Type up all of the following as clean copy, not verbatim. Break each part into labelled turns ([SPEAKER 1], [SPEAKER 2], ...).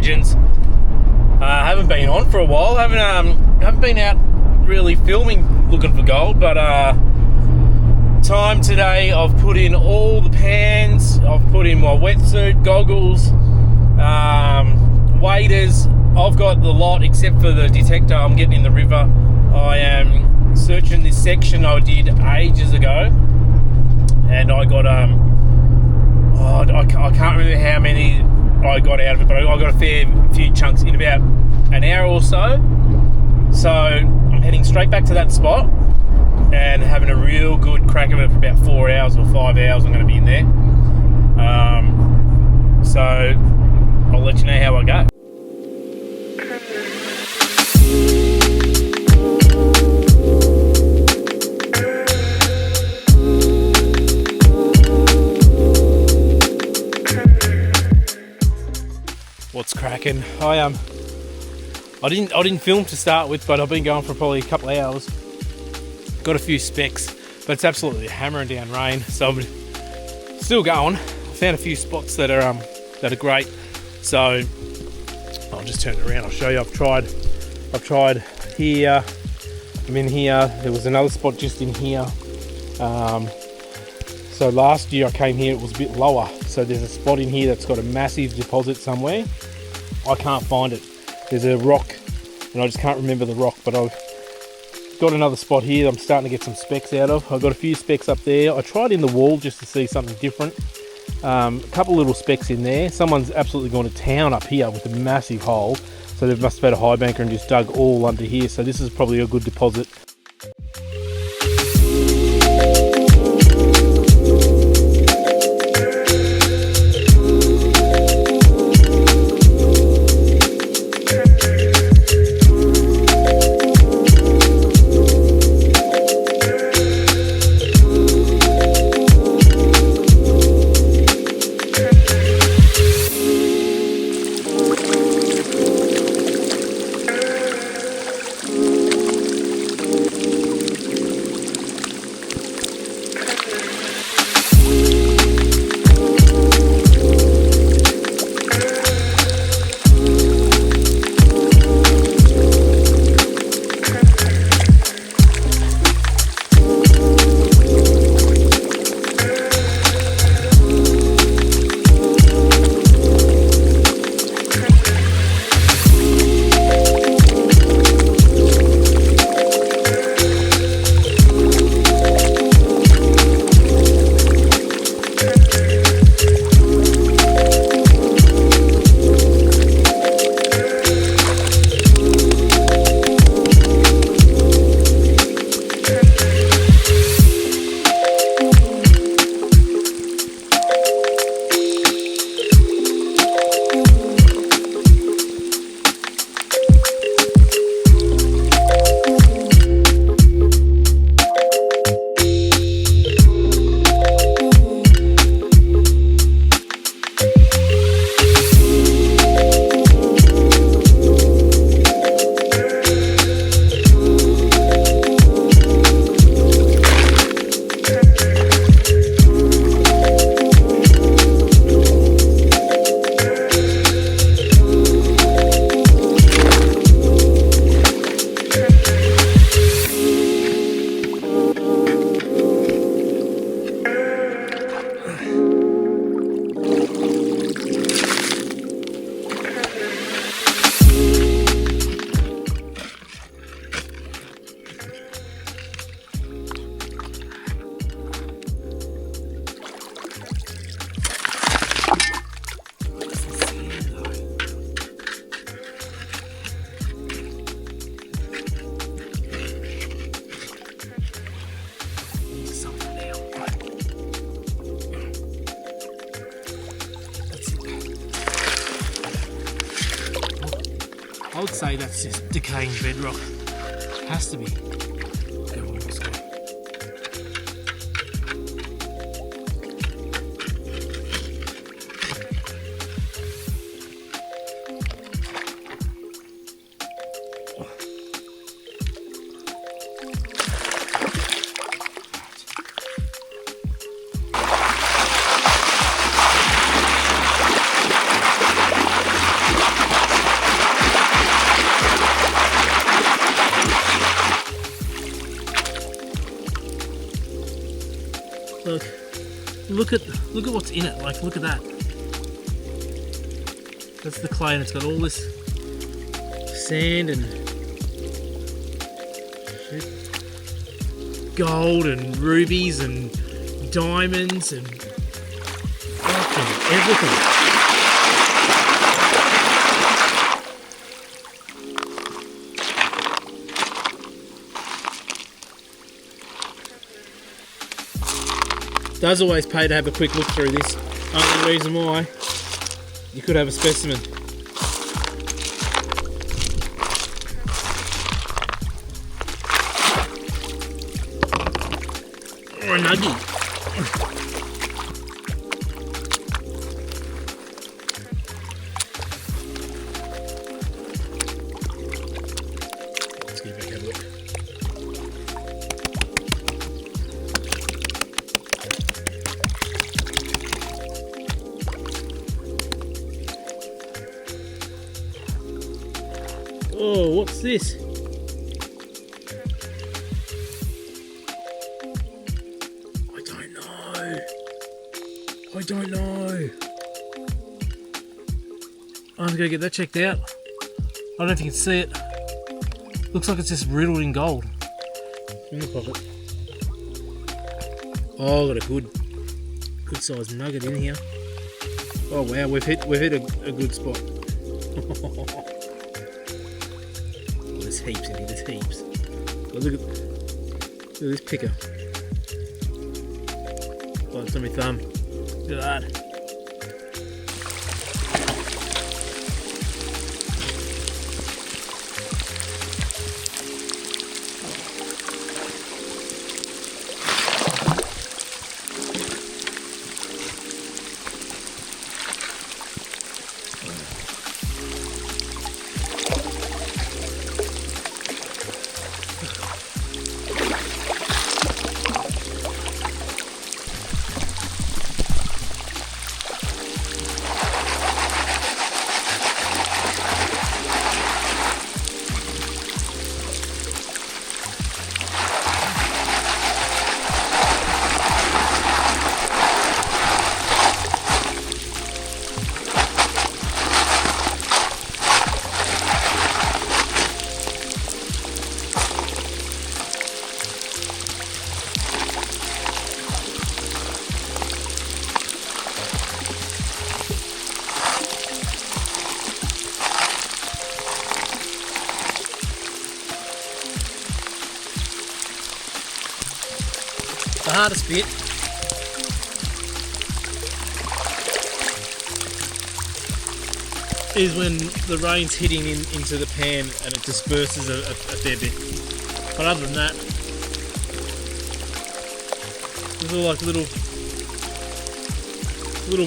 [SPEAKER 1] legends. Haven't been on for a while. Haven't been out really filming looking for gold, but time today I've put in all the pans. I've put in my wetsuit, goggles, waders. I've got the lot except for the detector I'm getting in the river. I am searching this section I did ages ago, and I got I can't remember how many I got out of it, but I got a fair few chunks in about an hour or so. So I'm heading straight back to that spot and having a real good crack of it for about 4 hours or 5 hours. I'm going to be in there. So I'll let you know how I go. What's cracking? I didn't film to start with, but I've been going for probably a couple of hours. Got a few specks, but it's absolutely hammering down rain, so I'm still going. Found a few spots that are great. So I'll just turn it around. I'll show you. I've tried here. I'm in here. There was another spot just in here. So last year I came here, it was a bit lower. So there's a spot in here that's got a massive deposit somewhere. I can't find it. There's a rock, and I just can't remember the rock, but I've got another spot here I'm starting to get some specks out of. I've got a few specks up there. I tried in the wall just to see something different. A couple little specks in there. Someone's absolutely gone to town up here with a massive hole. So they must have had a high banker and just dug all under here. So this is probably a good deposit. I would say that's just decaying bedrock. Has to be. look at what's in it. Like, look at that. That's the clay, and it's got all this sand and gold and rubies and diamonds and fucking everything. Does always pay to have a quick look through this. Only reason why you could have a specimen. Or a nuggie. Let's get back and have a look. Oh, what's this? I don't know. I'm gonna go get that checked out. I don't know if you can see it. Looks like it's just riddled in gold. In the pocket. Oh, got a good sized nugget in here. Oh wow, we've hit a good spot. Oh, there's heaps in here. There's heaps. Oh, look at this picker. Oh, it's on my thumb. Look at that. The hardest bit is when the rain's hitting into the pan and it disperses a fair bit. But other than that, there's all like little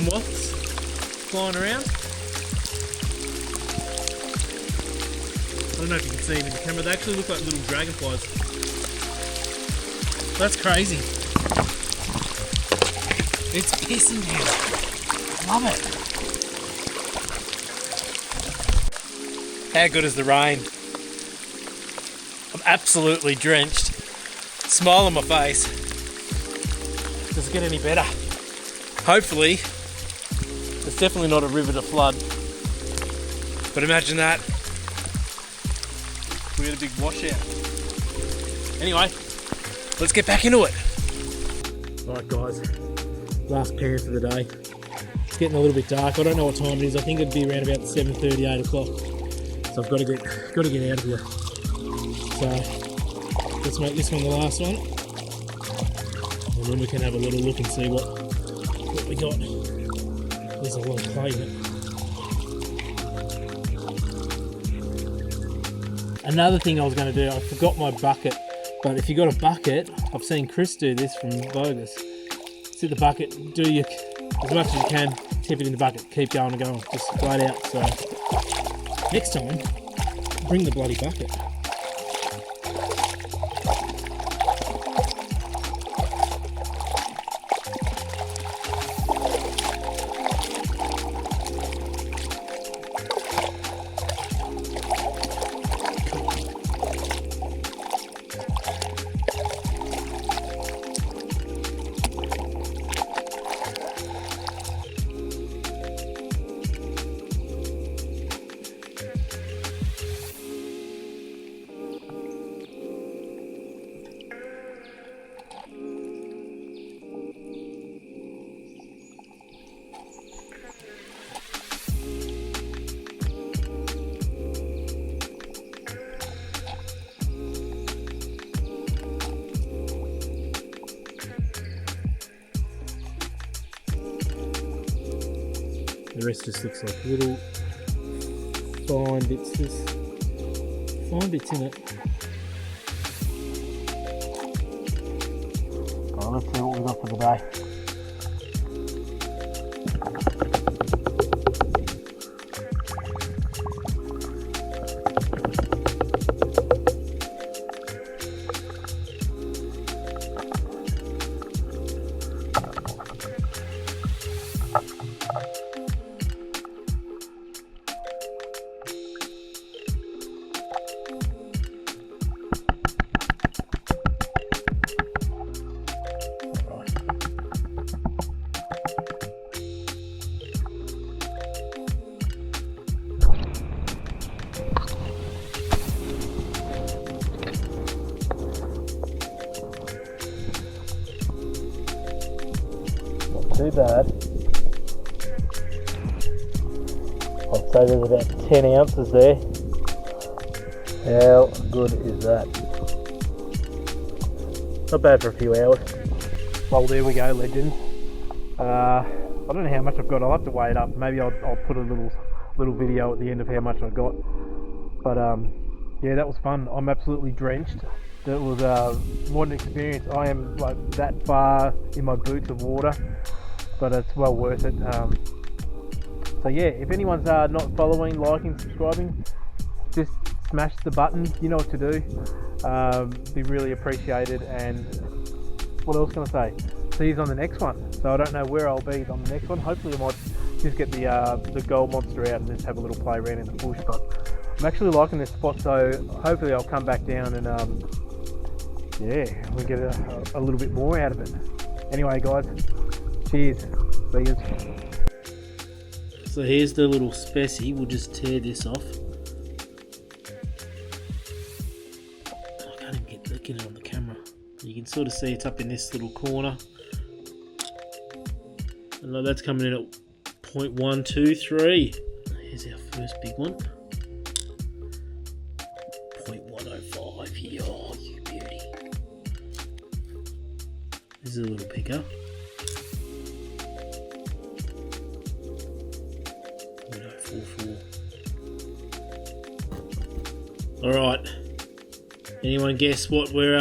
[SPEAKER 1] moths flying around. I don't know if you can see them in the camera. They actually look like little dragonflies. That's crazy. It's pissing down. Love it. How good is the rain? I'm absolutely drenched. Smile on my face. Does it get any better? Hopefully. It's definitely not a river to flood. But imagine that. We had a big washout. Anyway, let's get back into it. Alright guys, last pan for the day. It's getting a little bit dark. I don't know what time it is. I think it'd be around about 7:30, 8 o'clock. So I've got to get out of here. So let's make this one the last one. And then we can have a little look and see what we got. There's a lot of clay in it. Another thing I was going to do, I forgot my bucket. But if you got a bucket, I've seen Chris do this from Bogus. Sit the bucket, do as much as you can, tip it in the bucket, keep going and going, just flat out. So next time, bring the bloody bucket. The rest just looks like little fine bits. There's fine bits in it. Oh, let's see what we've got for the day. Too bad. I'd say there's about 10 ounces there. How good is that? Not bad for a few hours. Well, there we go, legends. I don't know how much I've got. I'll have to weigh it up. Maybe I'll put a little video at the end of how much I got. But yeah, that was fun. I'm absolutely drenched. That was what an experience. I am like that far in my boots of water, but it's well worth it. So yeah, if anyone's not following, liking, subscribing, just smash the button. You know what to do. Be really appreciated. And what else can I say? See you on the next one. So I don't know where I'll be on the next one. Hopefully I might just get the gold monster out and just have a little play around in the bush. But I'm actually liking this spot, so hopefully I'll come back down and yeah, we'll get a little bit more out of it. Anyway, guys, cheers. See you. So here's the little specie. We'll just tear this off. I can't even get it on the camera. You can sort of see it's up in this little corner. And that's coming in at 0.123. Here's our first big one. 0.105. Oh, you beauty. This is a little picker. 0.044. All right. Anyone guess what we're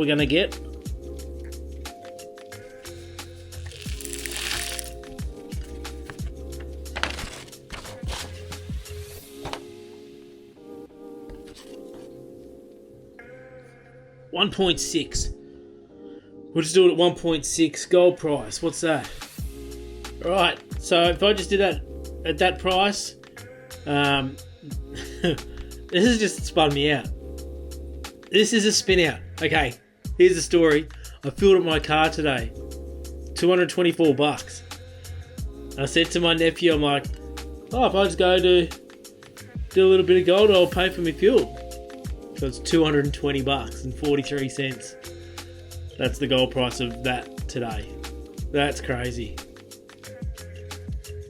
[SPEAKER 1] gonna get? $1.6. We'll just do it at 1.6 gold price. What's that? Alright, so if I just did that at that price, this has just spun me out. This is a spin out. Okay, here's the story. I filled up my car today. $224. I said to my nephew, I'm like, oh, if I just go do a little bit of gold, I'll pay for my fuel. So it's $220 and 43 cents. That's the gold price of that today. That's crazy.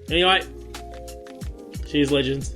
[SPEAKER 1] Anyway, cheers, legends.